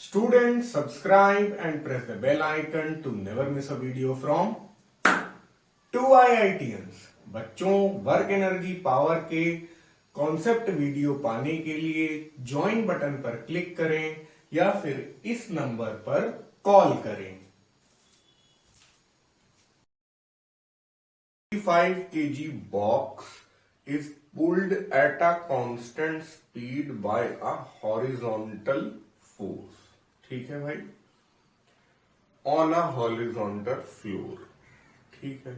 Students, subscribe and press the bell icon to never miss a video from 2IITians। बच्चों, work energy power के concept video पाने के लिए join button पर click करें या फिर इस नंबर पर कॉल करें। 5 kg box is pulled at a constant speed by a horizontal force। ठीक है भाई, on a horizontal floor। ठीक है।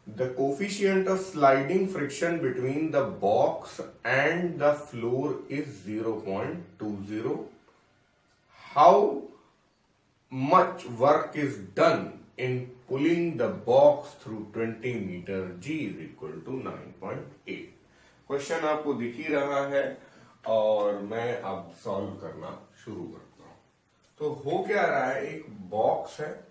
The coefficient of sliding friction between the box and the floor is 0.20। How much work is done in pulling the box through 20 meter? G is equal to 9.8। Question आपको दिख ही रहा है और मैं अब solve करना शुरू करता हूं। तो हो क्या रहा है, एक बॉक्स है,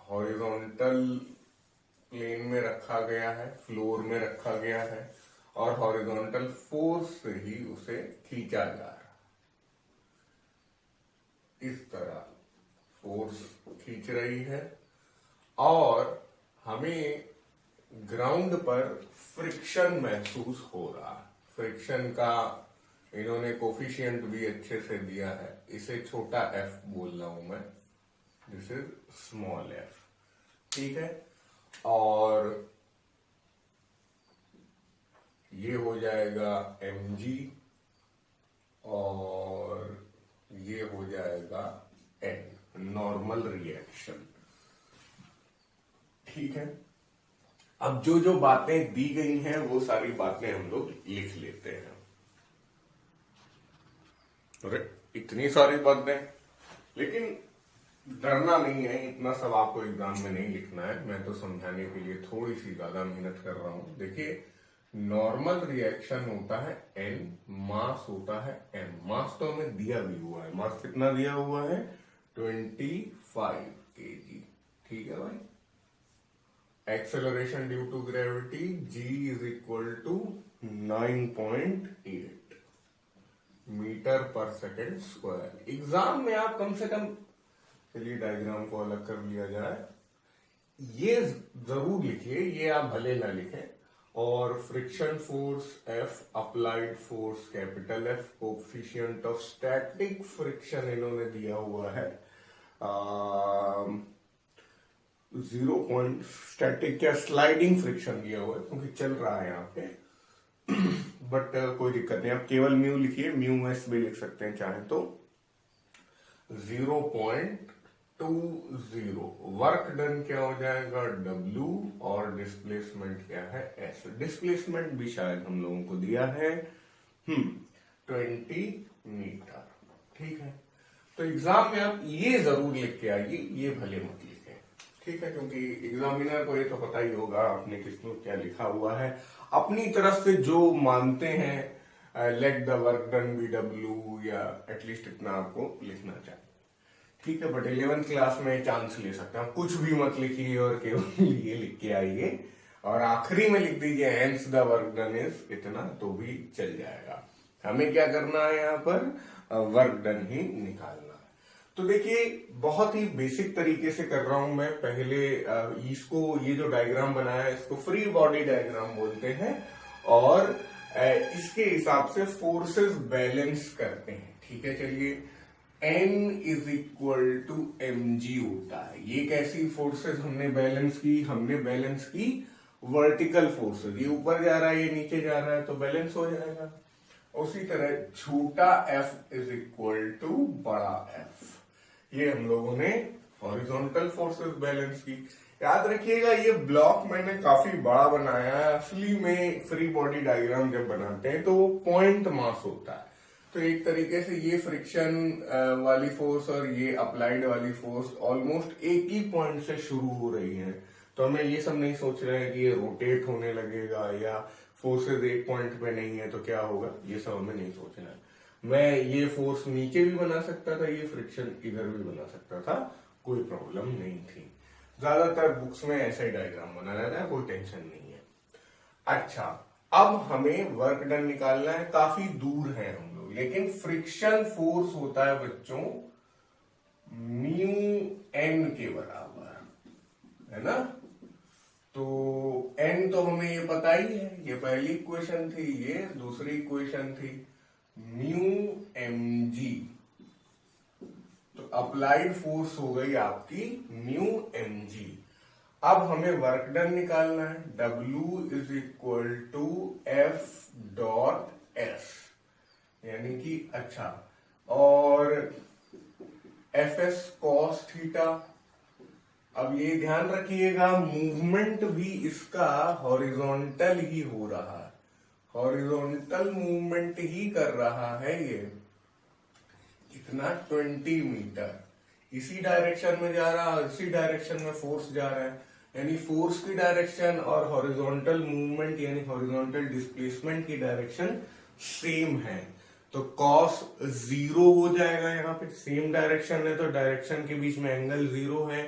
हॉरिजॉन्टल प्लेन में रखा गया है, फ्लोर में रखा गया है और हॉरिजॉन्टल फोर्स से ही उसे खींचा जा रहा है। इस तरह फोर्स खींच रही है और हमें ग्राउंड पर फ्रिक्शन महसूस हो रहा है। फ्रिक्शन का इन्होंने कोफिशिएंट भी अच्छे से दिया है, इसे छोटा एफ बोल रहा हूं मैं, दिस इज स्मॉल एफ। ठीक है, और ये हो जाएगा mg और ये हो जाएगा n, नॉर्मल रिएक्शन। ठीक है, अब जो जो बातें दी गई हैं वो सारी बातें हम लोग लिख लेते हैं। अरे इतनी सारी बातें, लेकिन डरना नहीं है, इतना सब आपको एग्जाम में नहीं लिखना है। मैं तो समझाने के लिए थोड़ी सी ज्यादा मेहनत कर रहा हूं। देखिए, नॉर्मल रिएक्शन होता है n, मास होता है m। मास तो हमें दिया भी हुआ है, मास कितना दिया हुआ है, 25 kg। ठीक है भाई। Acceleration due to gravity g is equal to 9.8 metre per second square. Exam में आप कम से कम, चलिए डायग्राम को अलग कर लिया जाए, ये जरूर लिखिए, ये आप भले ना लिखें। और friction force F, applied force capital F, coefficient of static friction इन्होंने दिया हुआ है 0. स्टैटिक क्या, स्लाइडिंग फ्रिक्शन दिया हुआ है क्योंकि चल रहा है यहाँ पे। बट कोई दिक्कत नहीं, आप केवल म्यू लिखिए, म्यू एस भी लिख सकते हैं चाहे तो। 0.20। वर्क डन क्या हो जाएगा, W, और डिस्प्लेसमेंट क्या है, S। डिस्प्लेसमेंट भी शायद हम लोगों को दिया है 20 मीटर। ठीक है, तो एग्जाम में आप ये जरूर लिख के आइए, ये भले मत लिखें। ठीक है, क्योंकि एग्जामिनर को ये तो पता ही होगा आपने किसमें क्या लिखा हुआ है। अपनी तरफ से जो मानते हैं let the work done be W, या एटलीस्ट इतना आपको लिखना चाहिए। ठीक है, बट 11th क्लास में चांस ले सकते हैं, कुछ भी मत लिखिए और केवल ये लिख के आइए और आखिरी में लिख दीजिए hence the work done is इतना, तो भी चल जाएगा। हमें क्या करना है, यहाँ पर वर्क डन ही निकालना है। तो देखिए, बहुत ही बेसिक तरीके से कर रहा हूं मैं। पहले इसको, ये जो डायग्राम बनाया है इसको फ्री बॉडी डायग्राम बोलते हैं और इसके हिसाब से फोर्सेस बैलेंस करते हैं। ठीक है, चलिए, N is equal to mg होता है। ये कैसी फोर्सेस हमने बैलेंस की, हमने बैलेंस की वर्टिकल फोर्सेस। ये ऊपर जा रहा है, ये नीचे जा रहा है, तो बैलेंस हो जाएगा। उसी तरह छोटा f इज इक्वल टू बड़ा F, ये हम लोगों ने हॉरिजॉन्टल फोर्सेस बैलेंस की। याद रखिएगा, ये ब्लॉक मैंने काफी बड़ा बनाया है। असली में फ्री बॉडी डायग्राम जब बनाते हैं तो वो पॉइंट मास होता है। तो एक तरीके से ये फ्रिक्शन वाली फोर्स और ये अप्लाइड वाली फोर्स ऑलमोस्ट एक ही पॉइंट से शुरू हो रही है। तो हमें ये सब नहीं सोच रहे हैं कि ये रोटेट होने लगेगा या फोर्सेस एक पॉइंट पे नहीं है तो क्या होगा, ये सब हमें नहीं सोचना है। मैं ये फोर्स नीचे भी बना सकता था, ये फ्रिक्शन इधर भी बना सकता था, कोई प्रॉब्लम नहीं थी। ज्यादातर बुक्स में ऐसा ही डायग्राम बनाया जाता है, कोई टेंशन नहीं है। अच्छा, अब हमें वर्क डन निकालना है, काफी दूर है हम लोग, लेकिन फ्रिक्शन फोर्स होता है बच्चों म्यू एन के बराबर, है ना। तो एन तो हमें ये पता ही है, ये पहली इक्वेशन थी, ये दूसरी इक्वेशन थी, म्यू एम जी। तो अप्लाइड फोर्स हो गई आपकी म्यू एम जी। अब हमें वर्क डन निकालना है, W is equal to F dot S, यानी कि अच्छा, और एफ एस कॉस थीटा। अब ये ध्यान रखिएगा मूवमेंट भी इसका हॉरिजॉन्टल ही हो रहा है, हॉरिजॉन्टल मूवमेंट ही कर रहा है ये, कितना 20 मीटर, इसी डायरेक्शन में जा रहा है, इसी डायरेक्शन में फोर्स जा रहा है, यानी फोर्स की डायरेक्शन और हॉरिजॉन्टल मूवमेंट यानी हॉरिजॉन्टल डिस्प्लेसमेंट की डायरेक्शन सेम है। तो कॉस 0 हो जाएगा, यहाँ पे सेम डायरेक्शन है तो डायरेक्शन के बीच में एंगल 0 है,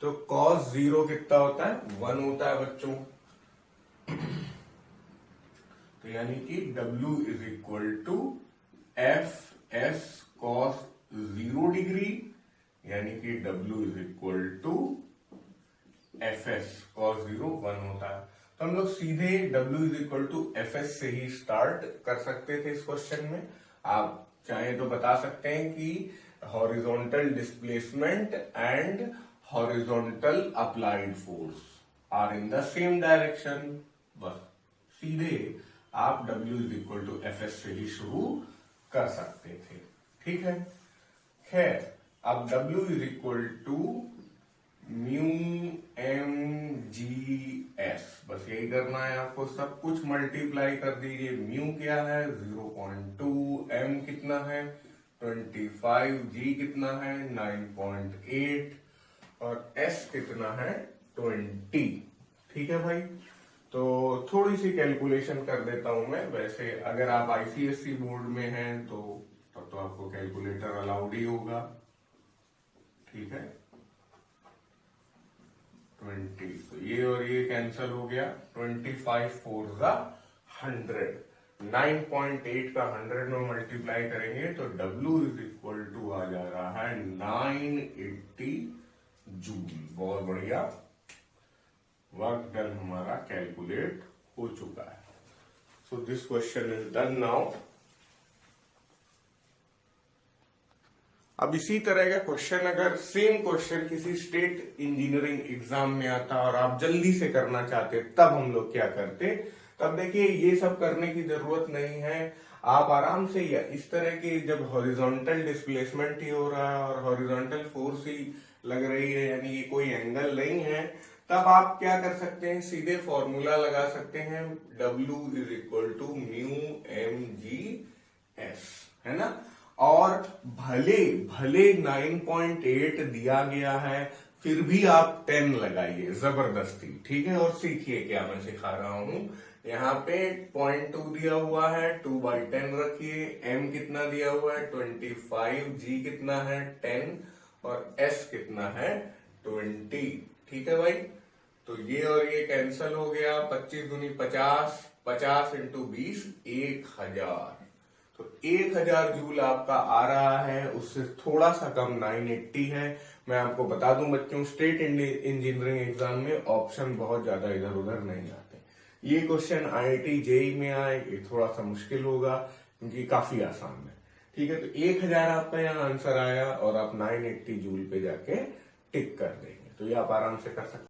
तो कॉस 0 कितना होता है 1 होता है बच्चों। तो यानी कि W is equal to F S cos 0 degree, यानी कि W is equal to F S cos 0 1 होता है। तो हम लोग सीधे W is equal to F S से ही स्टार्ट कर सकते थे इस क्वेश्चन में। आप चाहे तो बता सकते हैं कि horizontal displacement and horizontal applied force are in the same direction, बस सीधे आप W is equal to F S से ही शुरू कर सकते थे, ठीक है। खैर, अब W is equal to mu M G S, बस यही करना है आपको, सब कुछ मल्टीप्लाई कर दीजिए। म्यू क्या है 0.2, एम कितना है 25, जी कितना है 9.8 और एस कितना है 20, ठीक है भाई। तो थोड़ी सी कैलकुलेशन कर देता हूं मैं, वैसे अगर आप आईसीएसई बोर्ड में हैं तो तब तो आपको कैलकुलेटर अलाउड ही होगा, ठीक है। 20, तो ये और ये कैंसिल हो गया, 25 4 100, 9.8 का 100 में मल्टीप्लाई करेंगे तो W इज इक्वल टू आ जा रहा है 980 जूल। बहुत बढ़िया, वर्क डन हमारा कैलकुलेट हो चुका है। So this question is done now. अब इसी तरह का क्वेश्चन अगर सेम क्वेश्चन किसी स्टेट इंजीनियरिंग एग्जाम में आता और आप जल्दी से करना चाहते तब हम लोग क्या करते, तब देखिए ये सब करने की जरूरत नहीं है, आप आराम से इस तरह की जब हॉरिजॉन्टल डिस्प्लेसमेंट ही हो रहा है और हॉरिजॉन्टल फोर्स ही लग रही है, यानी ये कोई एंगल नहीं है, तब आप क्या कर सकते हैं, सीधे फॉर्मूला लगा सकते हैं W is equal to mu M G S, है ना। और भले भले 9.8 दिया गया है फिर भी आप 10 लगाइए जबरदस्ती, ठीक है। और सीखिए क्या मैं सिखा रहा हूं, यहाँ पे 0.2 दिया हुआ है, 2/10 रखिए, m कितना दिया हुआ है 25, g कितना है 10 और s कितना है 20, ठीक है भाई। तो ये और ये कैंसिल हो गया, 25 दूनी 50, 50 इंटू 20 1000, तो 1000 जूल आपका आ रहा है, उससे थोड़ा सा कम 980 है। मैं आपको बता दूं बच्चों, स्टेट इंजीनियरिंग एग्जाम में ऑप्शन बहुत ज्यादा इधर उधर नहीं आते। ये क्वेश्चन IIT JEE में आए, ये थोड़ा सा मुश्किल होगा क्योंकि काफी आसान है, ठीक है। तो 1000 आपका यहाँ आंसर आया और आप 980 जूल पे जाके टिक कर देंगे, तो ये आप आराम से कर सकते हैं।